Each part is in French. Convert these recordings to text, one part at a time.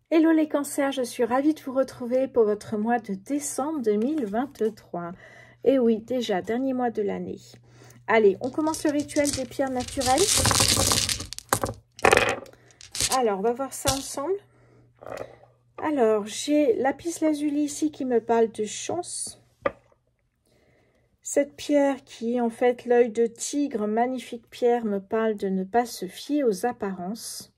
Hello les cancers, je suis ravie de vous retrouver pour votre mois de décembre 2023. Et oui, déjà, dernier mois de l'année. Allez, on commence le rituel des pierres naturelles. Alors, on va voir ça ensemble. Alors, j'ai lapis-lazuli ici qui me parle de chance. Cette pierre qui est en fait l'œil de tigre, magnifique pierre, me parle de ne pas se fier aux apparences.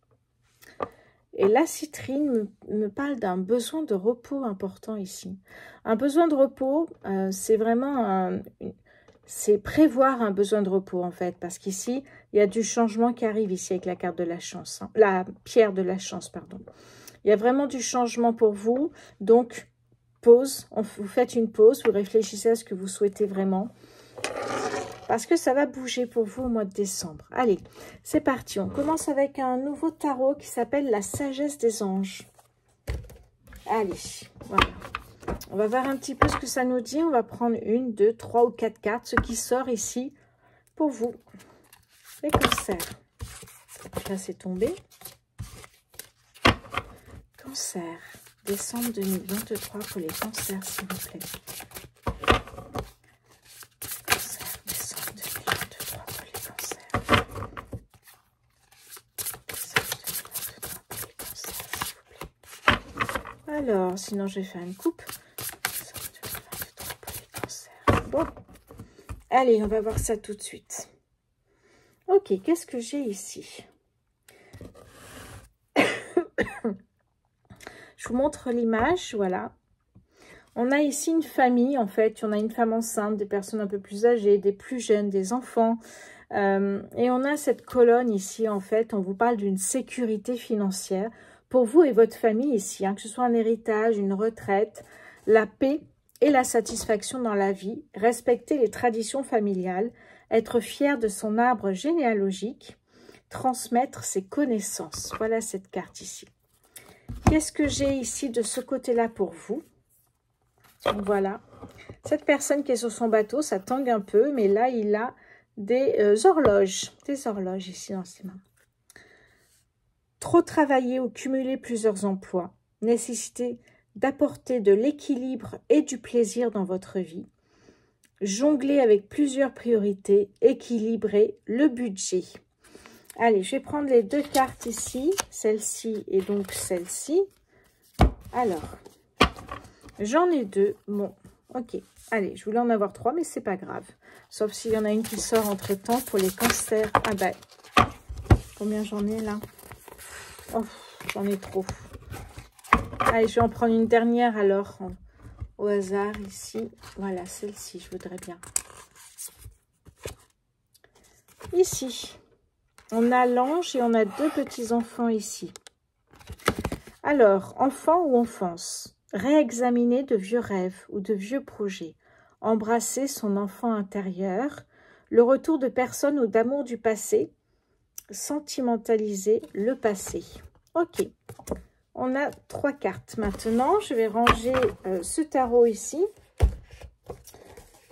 Et la citrine me parle d'un besoin de repos important ici. Un besoin de repos, c'est vraiment... c'est prévoir un besoin de repos en fait. Parce qu'ici, il y a du changement qui arrive ici avec la carte de la chance. Hein, la pierre de la chance, pardon. Il y a vraiment du changement pour vous. Donc, pause. Vous faites une pause. Vous réfléchissez à ce que vous souhaitez vraiment. Parce que ça va bouger pour vous au mois de décembre. Allez, c'est parti. On commence avec un nouveau tarot qui s'appelle la sagesse des anges. Allez, voilà. On va voir un petit peu ce que ça nous dit. On va prendre 1, 2, 3 ou 4 cartes. Ce qui sort ici pour vous. Les cancers. Là, c'est tombé. Cancer. Décembre 2023 pour les cancers, s'il vous plaît. Alors, sinon je vais faire une coupe. Bon, allez, on va voir ça tout de suite. Ok, qu'est-ce que j'ai ici? Je vous montre l'image, voilà. On a ici une famille, en fait. On a une femme enceinte, des personnes un peu plus âgées, des plus jeunes, des enfants. Et on a cette colonne ici, en fait. On vous parle d'une sécurité financière pour vous et votre famille ici, hein, que ce soit un héritage, une retraite, la paix et la satisfaction dans la vie, respecter les traditions familiales, être fier de son arbre généalogique, transmettre ses connaissances. Voilà cette carte ici. Qu'est-ce que j'ai ici de ce côté-là pour vous? Voilà. Cette personne qui est sur son bateau, ça tangue un peu, mais là, il a des horloges. Des horloges ici dans ses mains. Trop travailler ou cumuler plusieurs emplois. Nécessité d'apporter de l'équilibre et du plaisir dans votre vie. Jongler avec plusieurs priorités. Équilibrer le budget. Allez, je vais prendre les deux cartes ici. Celle-ci et donc celle-ci. Alors, j'en ai deux. Bon, ok. Allez, je voulais en avoir trois, mais c'est pas grave. Sauf s'il y en a une qui sort entre-temps pour les cancers. Ah ben, combien j'en ai là? Oh, j'en ai trop. Allez, je vais en prendre une dernière alors, au hasard ici. Voilà, celle-ci, je voudrais bien. Ici, on a l'ange et on a deux petits-enfants ici. Alors, enfant ou enfance, réexaminer de vieux rêves ou de vieux projets, embrasser son enfant intérieur, le retour de personnes ou d'amour du passé, sentimentaliser le passé. Ok, on a trois cartes. Maintenant, je vais ranger ce tarot ici.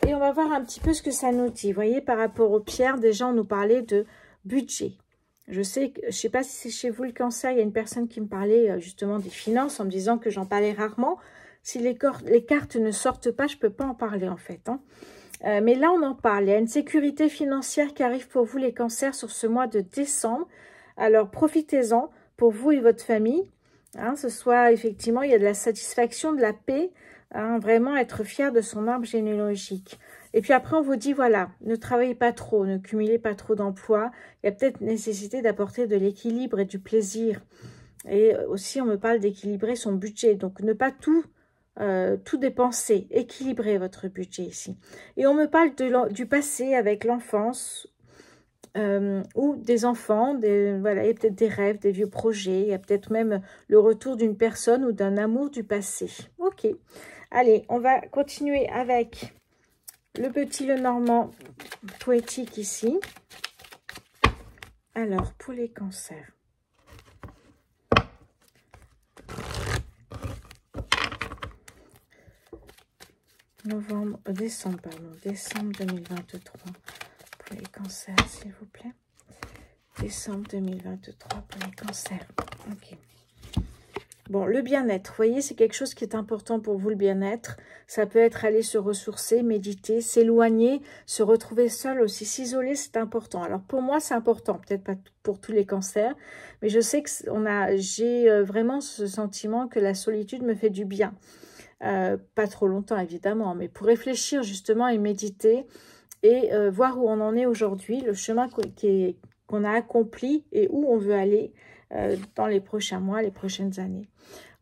Et on va voir un petit peu ce que ça nous dit. Vous voyez, par rapport aux pierres, déjà, on nous parlait de budget. Je sais pas si c'est chez vous le cancer, il y a une personne qui me parlait justement des finances en me disant que j'en parlais rarement. Si les cartes ne sortent pas, je ne peux pas en parler en fait. Hein. Mais là, on en parle. Il y a une sécurité financière qui arrive pour vous les cancers sur ce mois de décembre. Alors, profitez-en pour vous et votre famille. Hein, ce soit effectivement, il y a de la satisfaction, de la paix. Hein, vraiment être fier de son arbre généalogique. Et puis après, on vous dit, voilà, ne travaillez pas trop, ne cumulez pas trop d'emplois. Il y a peut-être nécessité d'apporter de l'équilibre et du plaisir. Et aussi, on me parle d'équilibrer son budget. Donc, ne pas tout dépenser. Équilibrer votre budget ici. Et on me parle du passé avec l'enfance ou des enfants. Voilà, il y a peut-être des rêves, des vieux projets. Il y a peut-être même le retour d'une personne ou d'un amour du passé. Ok. Allez, on va continuer avec le petit Lenormand poétique ici. Alors, pour les cancers. Décembre 2023 pour les cancers, s'il vous plaît. Décembre 2023 pour les cancers. Ok. Bon, le bien-être, vous voyez, c'est quelque chose qui est important pour vous, le bien-être. Ça peut être aller se ressourcer, méditer, s'éloigner, se retrouver seul aussi. S'isoler, c'est important. Alors, pour moi, c'est important. Peut-être pas pour tous les cancers, mais je sais que j'ai vraiment ce sentiment que la solitude me fait du bien. Pas trop longtemps, évidemment, mais pour réfléchir justement et méditer et voir où on en est aujourd'hui, le chemin qu'on a accompli et où on veut aller dans les prochains mois, les prochaines années.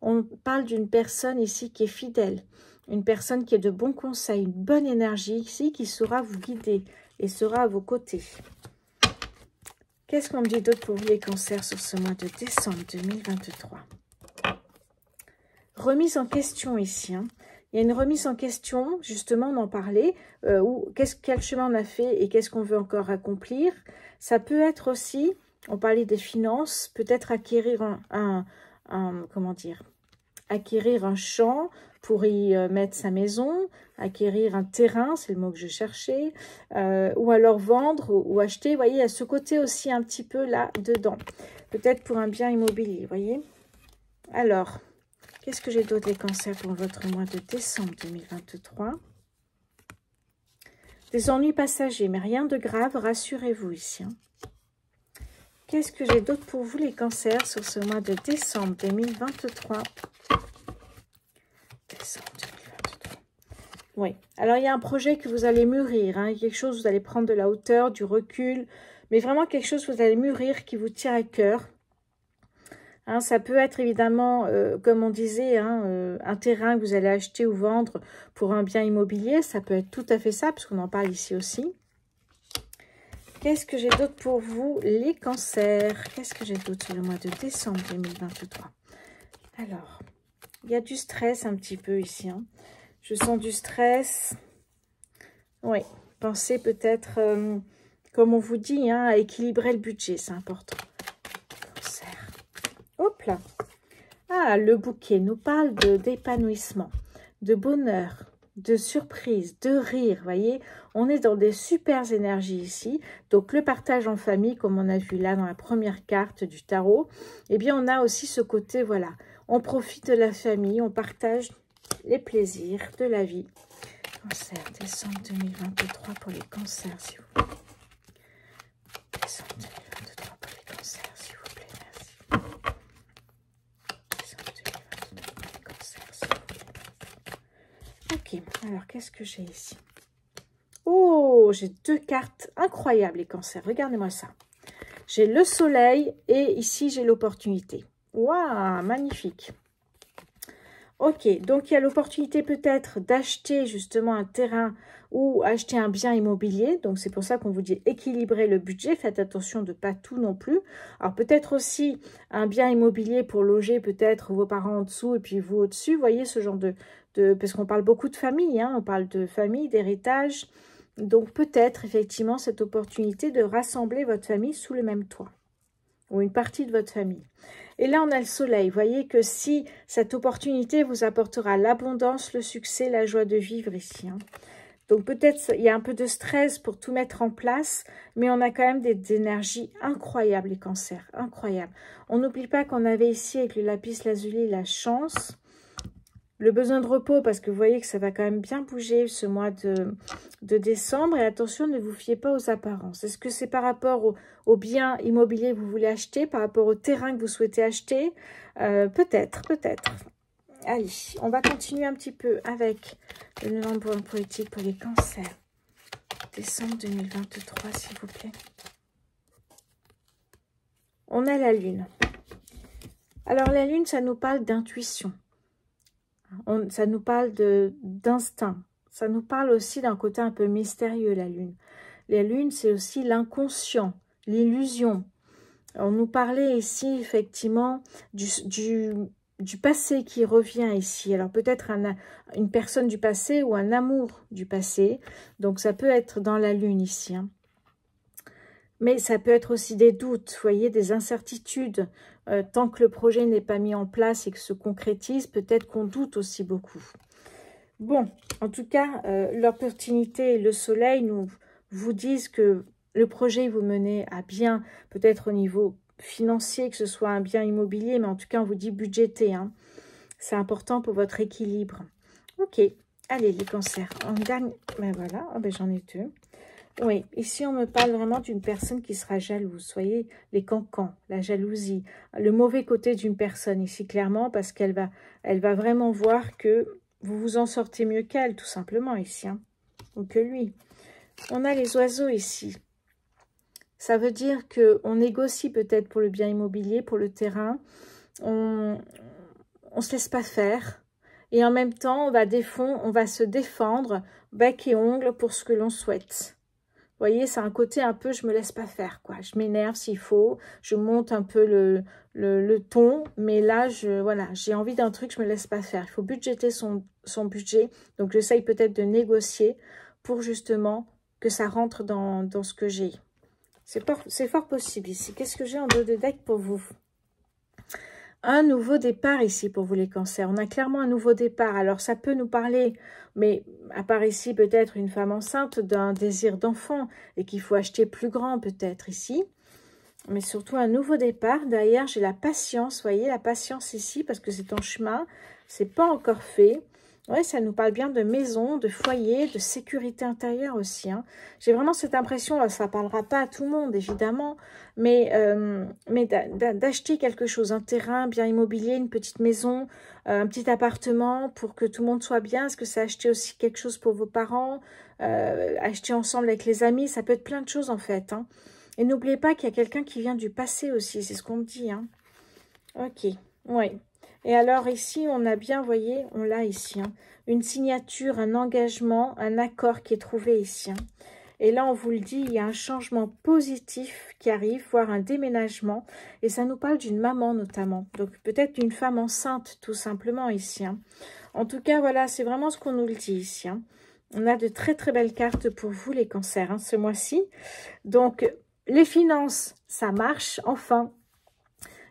On parle d'une personne ici qui est fidèle, une personne qui est de bons conseils, une bonne énergie ici qui saura vous guider et sera à vos côtés. Qu'est-ce qu'on me dit d'autre pour vous les cancers sur ce mois de décembre 2023? Remise en question ici. Hein. Il y a une remise en question, justement, on en parlait, quel chemin on a fait et qu'est-ce qu'on veut encore accomplir. Ça peut être aussi, on parlait des finances, peut-être acquérir acquérir un champ pour y mettre sa maison, acquérir un terrain, c'est le mot que je cherchais, ou alors vendre ou acheter. Vous voyez, il y a ce côté aussi un petit peu là dedans. Peut-être pour un bien immobilier, vous voyez. Alors, qu'est-ce que j'ai d'autre les cancers pour votre mois de décembre 2023? Des ennuis passagers, mais rien de grave, rassurez-vous ici. Hein. Qu'est-ce que j'ai d'autre pour vous les cancers sur ce mois de décembre 2023? Décembre 2023. Oui, alors il y a un projet que vous allez mûrir, hein, quelque chose, vous allez prendre de la hauteur, du recul, mais vraiment quelque chose que vous allez mûrir qui vous tient à cœur. Hein, ça peut être évidemment, comme on disait, hein, un terrain que vous allez acheter ou vendre pour un bien immobilier. Ça peut être tout à fait ça, parce qu'on en parle ici aussi. Qu'est-ce que j'ai d'autre pour vous, les cancers? Qu'est-ce que j'ai d'autre sur le mois de décembre 2023? Alors, il y a du stress un petit peu ici. Hein. Je sens du stress. Oui, pensez peut-être, comme on vous dit, hein, à équilibrer le budget, c'est important. Hop là. Ah, le bouquet nous parle d'épanouissement, de bonheur, de surprise, de rire, voyez. On est dans des super énergies ici. Donc, le partage en famille, comme on a vu là dans la première carte du tarot, eh bien, on a aussi ce côté, voilà, on profite de la famille, on partage les plaisirs de la vie. Cancer, décembre 2023 pour les cancers, s'il vous plaît. Décembre 2023 pour les cancers, s'il vous plaît, merci. Ok, alors qu'est-ce que j'ai ici? Oh, j'ai deux cartes incroyables, les cancers. Regardez-moi ça. J'ai le soleil et ici, j'ai l'opportunité. Waouh, magnifique. Ok, donc il y a l'opportunité peut-être d'acheter justement un terrain ou acheter un bien immobilier. Donc c'est pour ça qu'on vous dit équilibrer le budget. Faites attention de pas tout non plus. Alors peut-être aussi un bien immobilier pour loger peut-être vos parents en dessous et puis vous au-dessus. Vous voyez ce genre parce qu'on parle beaucoup de famille, hein, on parle de famille, d'héritage. Donc peut-être effectivement cette opportunité de rassembler votre famille sous le même toit. Ou une partie de votre famille. Et là, on a le soleil. Vous voyez que si cette opportunité vous apportera l'abondance, le succès, la joie de vivre ici. Hein. Donc peut-être il y a un peu de stress pour tout mettre en place, mais on a quand même des énergies incroyables, les cancers, incroyables. On n'oublie pas qu'on avait ici avec le lapis lazuli la chance, le besoin de repos, parce que vous voyez que ça va quand même bien bouger ce mois de décembre. Et attention, ne vous fiez pas aux apparences. Est-ce que c'est par rapport au bien immobilier que vous voulez acheter, par rapport au terrain que vous souhaitez acheter? Peut-être, peut-être. Allez, on va continuer un petit peu avec le nombre politique pour les cancers. Décembre 2023, s'il vous plaît. On a la lune. Alors, la lune, ça nous parle d'intuition. Ça nous parle d'instinct. Ça nous parle aussi d'un côté un peu mystérieux, la lune. La lune, c'est aussi l'inconscient, l'illusion. On nous parlait ici, effectivement, du passé qui revient ici. Alors, peut-être une personne du passé ou un amour du passé. Donc, ça peut être dans la lune ici. Hein. Mais ça peut être aussi des doutes, vous voyez, des incertitudes. Tant que le projet n'est pas mis en place et que se concrétise, peut-être qu'on doute aussi beaucoup. Bon, en tout cas, l'opportunité et le soleil vous disent que le projet vous menez à bien, peut-être au niveau financier, que ce soit un bien immobilier, mais en tout cas, on vous dit budgété. Hein. C'est important pour votre équilibre. Ok, allez, les cancers. On gagne. Ben voilà, oh, ben, j'en ai deux. Oui, ici, on me parle vraiment d'une personne qui sera jalouse. Vous voyez, les cancans, la jalousie, le mauvais côté d'une personne ici, clairement, parce qu'elle va vraiment voir que vous vous en sortez mieux qu'elle, tout simplement, ici, hein, ou que lui. On a les oiseaux ici. Ça veut dire qu'on négocie peut-être pour le bien immobilier, pour le terrain. On ne se laisse pas faire. Et en même temps, on va se défendre bec et ongles pour ce que l'on souhaite. Vous voyez, c'est un côté un peu, je me laisse pas faire, quoi. Je m'énerve s'il faut, je monte un peu le ton, mais là, voilà, j'ai envie d'un truc, je me laisse pas faire. Il faut budgéter son budget, donc j'essaye peut-être de négocier pour justement que ça rentre dans ce que j'ai. C'est fort possible ici. Qu'est-ce que j'ai en dos de deck pour vous? Un nouveau départ ici pour vous les cancers. On a clairement un nouveau départ. Alors ça peut nous parler, mais à part ici peut-être une femme enceinte d'un désir d'enfant et qu'il faut acheter plus grand peut-être ici. Mais surtout un nouveau départ. Derrière j'ai la patience, vous voyez la patience ici parce que c'est en chemin. C'est pas encore fait. Oui, ça nous parle bien de maison, de foyer, de sécurité intérieure aussi. Hein. J'ai vraiment cette impression, ça ne parlera pas à tout le monde évidemment, mais d'acheter quelque chose, un terrain, bien immobilier, une petite maison, un petit appartement pour que tout le monde soit bien. Est-ce que c'est acheter aussi quelque chose pour vos parents, acheter ensemble avec les amis, ça peut être plein de choses en fait. Hein. Et n'oubliez pas qu'il y a quelqu'un qui vient du passé aussi, c'est ce qu'on me dit. Hein. Ok, oui. Et alors ici, on a bien, vous voyez, on l'a ici, hein, une signature, un engagement, un accord qui est trouvé ici. Hein. Et là, on vous le dit, il y a un changement positif qui arrive, voire un déménagement. Et ça nous parle d'une maman notamment. Donc peut-être d'une femme enceinte tout simplement ici. Hein. En tout cas, voilà, c'est vraiment ce qu'on nous le dit ici. Hein. On a de très très belles cartes pour vous les cancers hein, ce mois-ci. Donc les finances, ça marche, enfin.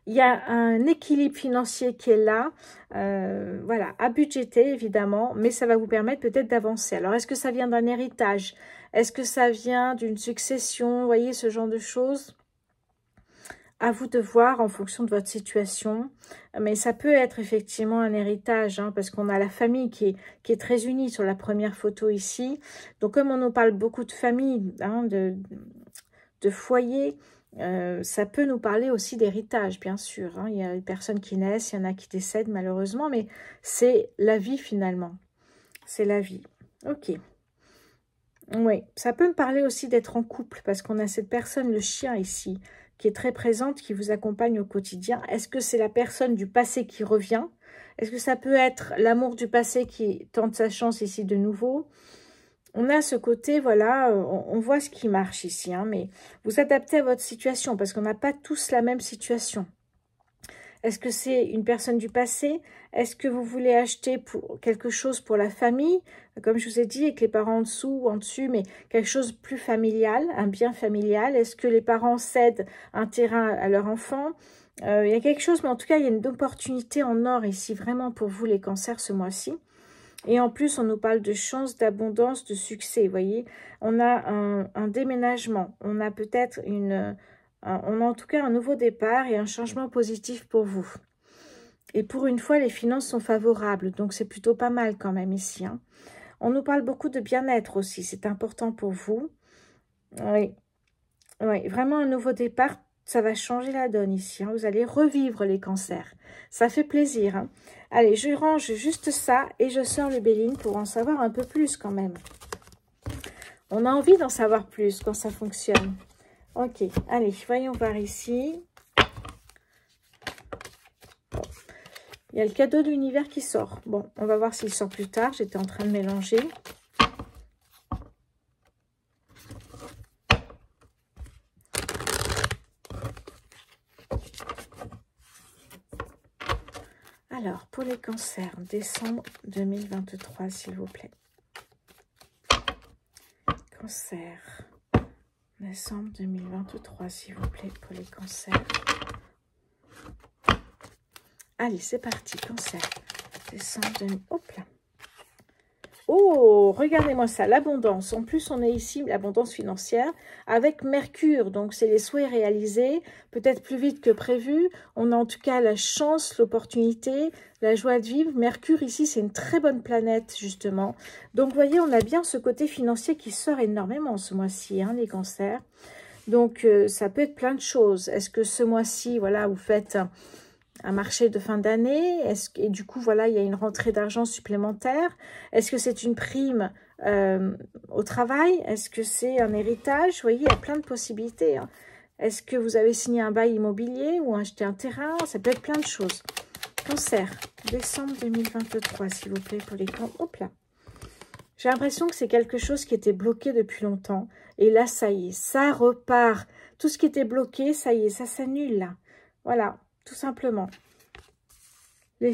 Il y a un équilibre financier qui est là, voilà, à budgéter évidemment, mais ça va vous permettre peut-être d'avancer. Alors, est-ce que ça vient d'un héritage? Est-ce que ça vient d'une succession? Vous voyez, ce genre de choses. À vous de voir en fonction de votre situation. Mais ça peut être effectivement un héritage, hein, parce qu'on a la famille qui est très unie sur la première photo ici. Donc, comme on nous parle beaucoup de famille, hein, de foyer, ça peut nous parler aussi d'héritage, bien sûr. Hein. Il y a des personnes qui naissent, il y en a qui décèdent malheureusement, mais c'est la vie finalement. C'est la vie. Ok. Oui, ça peut me parler aussi d'être en couple, parce qu'on a cette personne, le chien ici, qui est très présente, qui vous accompagne au quotidien. Est-ce que c'est la personne du passé qui revient? Est-ce que ça peut être l'amour du passé qui tente sa chance ici de nouveau? On a ce côté, voilà, on voit ce qui marche ici, hein, mais vous adaptez à votre situation parce qu'on n'a pas tous la même situation. Est-ce que c'est une personne du passé? Est-ce que vous voulez acheter pour quelque chose pour la famille? Comme je vous ai dit, avec les parents en dessous ou en dessus, mais quelque chose de plus familial, un bien familial. Est-ce que les parents cèdent un terrain à leur enfant? Il y a quelque chose, mais en tout cas, il y a une opportunité en or ici, vraiment pour vous les cancers ce mois-ci. Et en plus, on nous parle de chance, d'abondance, de succès, vous voyez. On a un déménagement, on a peut-être on a en tout cas un nouveau départ et un changement positif pour vous. Et pour une fois, les finances sont favorables, donc c'est plutôt pas mal quand même ici. Hein. On nous parle beaucoup de bien-être aussi, c'est important pour vous. Oui, oui, vraiment un nouveau départ. Ça va changer la donne ici. Hein. Vous allez revivre les cancers. Ça fait plaisir. Hein. Allez, je range juste ça et je sors le Béline pour en savoir un peu plus quand même. On a envie d'en savoir plus quand ça fonctionne. Ok, allez, voyons voir ici. Il y a le cadeau de l'univers qui sort. Bon, on va voir s'il sort plus tard. J'étais en train de mélanger. Alors, pour les cancers, décembre 2023, s'il vous plaît. Cancer, décembre 2023, s'il vous plaît, pour les cancers. Allez, c'est parti, cancer. Décembre 2023. Hop là. Oh, regardez-moi ça, l'abondance. En plus, on est ici, l'abondance financière, avec Mercure. Donc, c'est les souhaits réalisés, peut-être plus vite que prévu. On a en tout cas la chance, l'opportunité, la joie de vivre. Mercure, ici, c'est une très bonne planète, justement. Donc, vous voyez, on a bien ce côté financier qui sort énormément ce mois-ci, hein, les cancers. Donc, ça peut être plein de choses. Est-ce que ce mois-ci, voilà, vous faites un marché de fin d'année? Et du coup, voilà, il y a une rentrée d'argent supplémentaire. Est-ce que c'est une prime au travail? Est-ce que c'est un héritage? Vous voyez, il y a plein de possibilités. Hein. Est-ce que vous avez signé un bail immobilier ou acheté un terrain? Ça peut être plein de choses. Cancer, décembre 2023, s'il vous plaît, pour les camps. Hop là. J'ai l'impression que c'est quelque chose qui était bloqué depuis longtemps. Et là, ça y est, ça repart. Tout ce qui était bloqué, ça y est, ça s'annule là. Voilà. Tout simplement.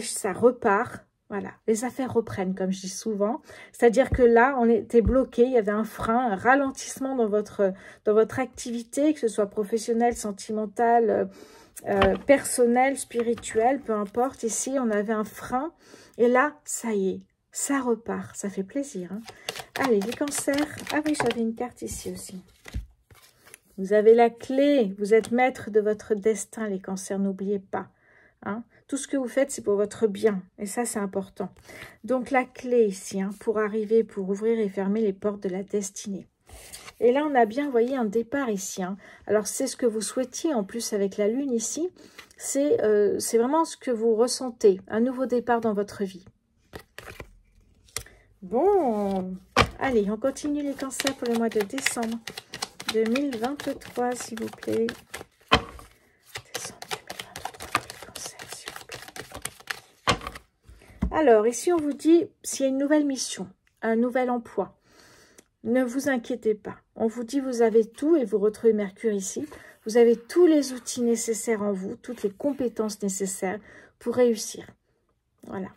Ça repart. Voilà. Les affaires reprennent, comme je dis souvent. C'est-à-dire que là, on était bloqué. Il y avait un frein, un ralentissement dans votre activité, que ce soit professionnelle, sentimentale, personnelle, spirituelle, peu importe. Ici, on avait un frein. Et là, ça y est. Ça repart. Ça fait plaisir. Hein. Allez, les cancers. Ah oui, j'avais une carte ici aussi. Vous avez la clé, vous êtes maître de votre destin, les cancers, n'oubliez pas. Hein. Tout ce que vous faites, c'est pour votre bien, et ça, c'est important. Donc, la clé ici, hein, pour arriver, pour ouvrir et fermer les portes de la destinée. Et là, on a bien, vous voyez, un départ ici. Hein. Alors, c'est ce que vous souhaitiez, en plus, avec la lune ici. C'est vraiment ce que vous ressentez, un nouveau départ dans votre vie. Bon, allez, on continue les cancers pour le mois de décembre 2023, s'il vous plaît. Décembre 2023 pour les cancers, s'il vous plaît. Alors, ici, on vous dit, s'il y a une nouvelle mission, un nouvel emploi, ne vous inquiétez pas. On vous dit, vous avez tout, et vous retrouvez Mercure ici. Vous avez tous les outils nécessaires en vous, toutes les compétences nécessaires pour réussir. Voilà.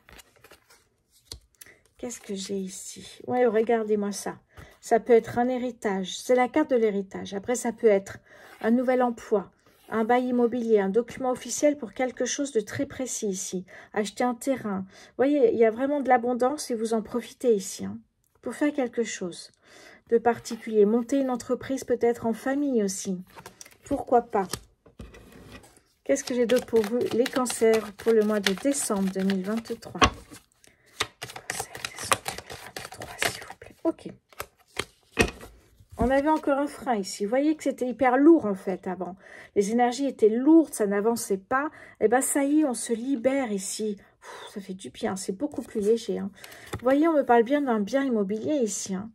Qu'est-ce que j'ai ici? Ouais, regardez-moi ça. Ça peut être un héritage. C'est la carte de l'héritage. Après, ça peut être un nouvel emploi, un bail immobilier, un document officiel pour quelque chose de très précis ici. Acheter un terrain. Vous voyez, il y a vraiment de l'abondance et vous en profitez ici. Hein, pour faire quelque chose de particulier. Monter une entreprise peut-être en famille aussi. Pourquoi pas? Qu'est-ce que j'ai d'autre pour vous? Les cancers pour le mois de décembre 2023. Ok. On avait encore un frein ici. Vous voyez que c'était hyper lourd en fait avant. Les énergies étaient lourdes, ça n'avançait pas. Et bien ça y est, on se libère ici. Ça fait du bien, c'est beaucoup plus léger. Hein. Vous voyez, on me parle bien d'un bien immobilier ici. Hein.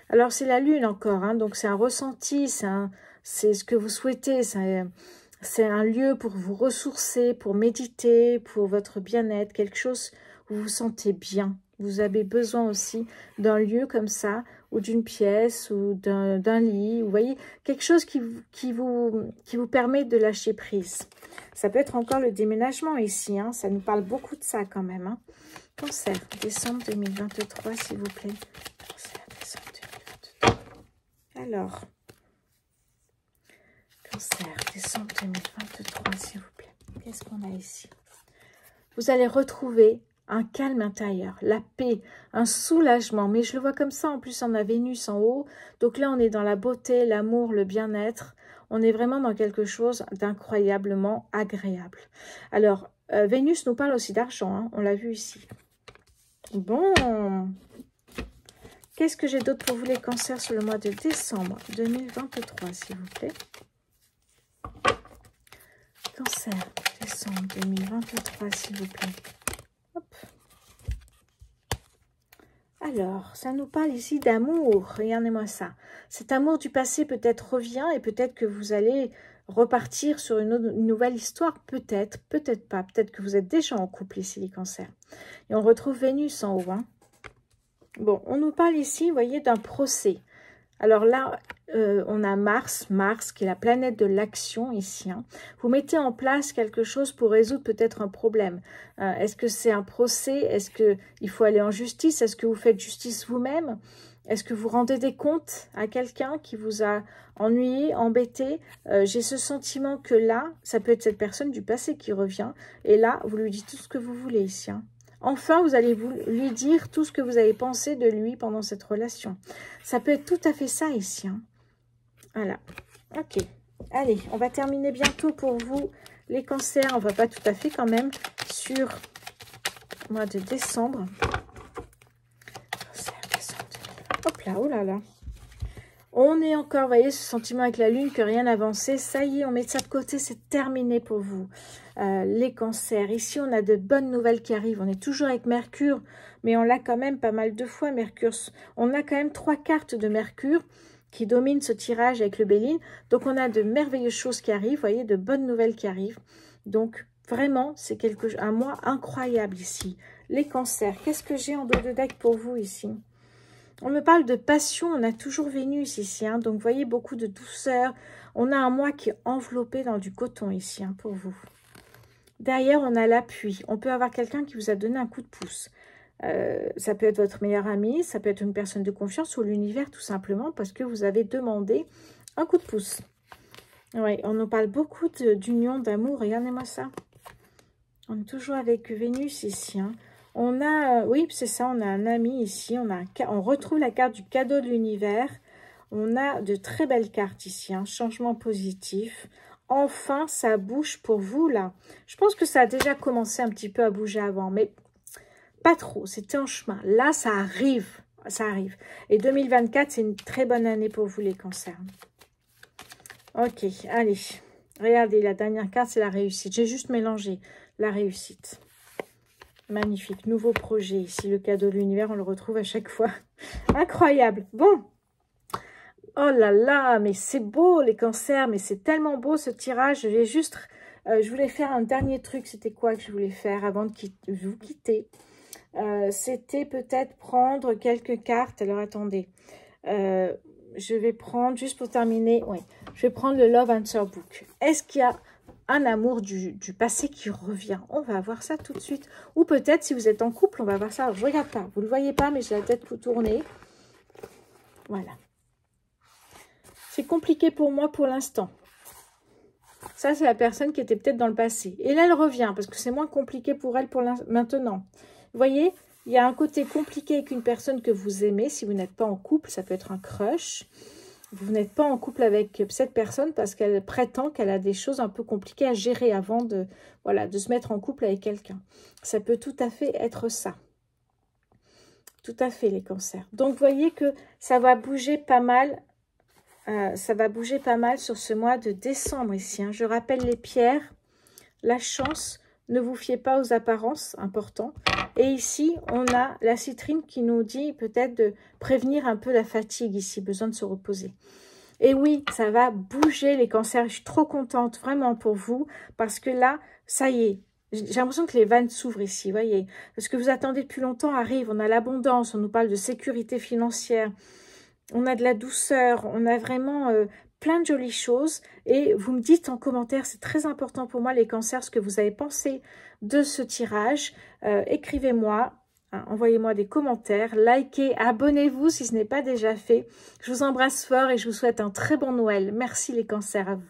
Alors c'est la lune encore, hein, donc c'est un ressenti, c'est ce que vous souhaitez. C'est un lieu pour vous ressourcer, pour méditer, pour votre bien-être, quelque chose où vous vous sentez bien. Vous avez besoin aussi d'un lieu comme ça, ou d'une pièce, ou d'un lit. Vous voyez, quelque chose qui vous permet de lâcher prise. Ça peut être encore le déménagement ici. Hein, ça nous parle beaucoup de ça quand même. Hein. Cancer, décembre 2023, s'il vous plaît. Cancer, décembre 2023. Alors, Cancer, décembre 2023, s'il vous plaît. Qu'est-ce qu'on a ici? Vous allez retrouver un calme intérieur, la paix, un soulagement. Mais je le vois comme ça, en plus on a Vénus en haut. Donc là on est dans la beauté, l'amour, le bien-être. On est vraiment dans quelque chose d'incroyablement agréable. Alors, Vénus nous parle aussi d'argent, hein, on l'a vu ici. Bon, qu'est-ce que j'ai d'autre pour vous les cancers sur le mois de décembre 2023, s'il vous plaît? Cancer, décembre 2023, s'il vous plaît. Hop. Alors, ça nous parle ici d'amour. Regardez-moi ça. Cet amour du passé peut-être revient et peut-être que vous allez repartir sur une nouvelle histoire. Peut-être, peut-être pas. Peut-être que vous êtes déjà en couple ici, les cancers. Et on retrouve Vénus en haut. Hein. Bon, on nous parle ici, vous voyez, d'un procès. Alors là, on a Mars qui est la planète de l'action ici. Hein. Vous mettez en place quelque chose pour résoudre peut-être un problème. Est-ce que c'est un procès? Est-ce qu'il faut aller en justice? Est-ce que vous faites justice vous-même? Est-ce que vous rendez des comptes à quelqu'un qui vous a ennuyé, embêté? J'ai ce sentiment que là, ça peut être cette personne du passé qui revient. Et là, vous lui dites tout ce que vous voulez ici. Hein. Enfin, vous allez lui dire tout ce que vous avez pensé de lui pendant cette relation. Ça peut être tout à fait ça ici. Hein. Voilà. Ok. Allez, on va terminer bientôt pour vous, les cancers. On va pas tout à fait quand même sur le mois de décembre. Hop là, oh là là. On est encore, vous voyez, ce sentiment avec la lune que rien n'avancé. Ça y est, on met ça de côté, c'est terminé pour vous. Les cancers. Ici, on a de bonnes nouvelles qui arrivent. On est toujours avec Mercure, mais on l'a quand même pas mal de fois, Mercure. On a quand même 3 cartes de Mercure qui dominent ce tirage avec le Béline. Donc, on a de merveilleuses choses qui arrivent, vous voyez, de bonnes nouvelles qui arrivent. Donc, vraiment, c'est un mois incroyable ici. Les cancers. Qu'est-ce que j'ai en dos de deck pour vous ici ? On me parle de passion, on a toujours Vénus ici, hein, donc vous voyez beaucoup de douceur. On a un mois qui est enveloppé dans du coton ici, hein, pour vous. Derrière, on a l'appui. On peut avoir quelqu'un qui vous a donné un coup de pouce. Ça peut être votre meilleur ami, ça peut être une personne de confiance ou l'univers tout simplement parce que vous avez demandé un coup de pouce. Oui, on nous parle beaucoup d'union, d'amour, regardez-moi ça. On est toujours avec Vénus ici, hein. On a, oui, c'est ça, on a un ami ici, on retrouve la carte du cadeau de l'univers. On a de très belles cartes ici, hein, changement positif. Enfin, ça bouge pour vous, là. Je pense que ça a déjà commencé un petit peu à bouger avant, mais pas trop, c'était en chemin. Là, ça arrive, ça arrive. Et 2024, c'est une très bonne année pour vous, les cancers. Ok, allez, regardez, la dernière carte, c'est la réussite. J'ai juste mélangé la réussite. Magnifique, nouveau projet ici, le cadeau de l'univers, on le retrouve à chaque fois. Incroyable. Bon, oh là là, mais c'est beau les cancers, mais c'est tellement beau ce tirage. Je voulais faire un dernier truc, c'était quoi que je voulais faire avant de vous quitter? C'était peut-être prendre quelques cartes. Alors attendez, je vais prendre, juste pour terminer, oui, je vais prendre le Love Answer Book. Est-ce qu'il y a un amour du passé qui revient? On va voir ça tout de suite. Ou peut-être, si vous êtes en couple, on va voir ça. Alors, je ne regarde pas, vous ne le voyez pas, mais j'ai la tête pour tourner. Voilà. C'est compliqué pour moi pour l'instant. Ça, c'est la personne qui était peut-être dans le passé. Et là, elle revient, parce que c'est moins compliqué pour elle maintenant. Vous voyez, il y a un côté compliqué avec une personne que vous aimez. Si vous n'êtes pas en couple, ça peut être un crush. Vous n'êtes pas en couple avec cette personne parce qu'elle prétend qu'elle a des choses un peu compliquées à gérer avant de se mettre en couple avec quelqu'un. Ça peut tout à fait être ça. Tout à fait, les cancers. Donc, vous voyez que ça va bouger pas mal. Ça va bouger pas mal sur ce mois de décembre ici. Hein. Je rappelle les pierres, la chance. Ne vous fiez pas aux apparences, important. Et ici, on a la citrine qui nous dit peut-être de prévenir un peu la fatigue ici, besoin de se reposer. Et oui, ça va bouger les cancers. Je suis trop contente vraiment pour vous parce que là, ça y est. J'ai l'impression que les vannes s'ouvrent ici, voyez. Ce que vous attendez depuis longtemps arrive. On a l'abondance, on nous parle de sécurité financière. On a de la douceur, on a vraiment plein de jolies choses. Et vous me dites en commentaire, c'est très important pour moi les cancers, ce que vous avez pensé de ce tirage. Écrivez-moi, hein, envoyez-moi des commentaires, likez, abonnez-vous si ce n'est pas déjà fait. Je vous embrasse fort et je vous souhaite un très bon Noël. Merci les cancers à vous.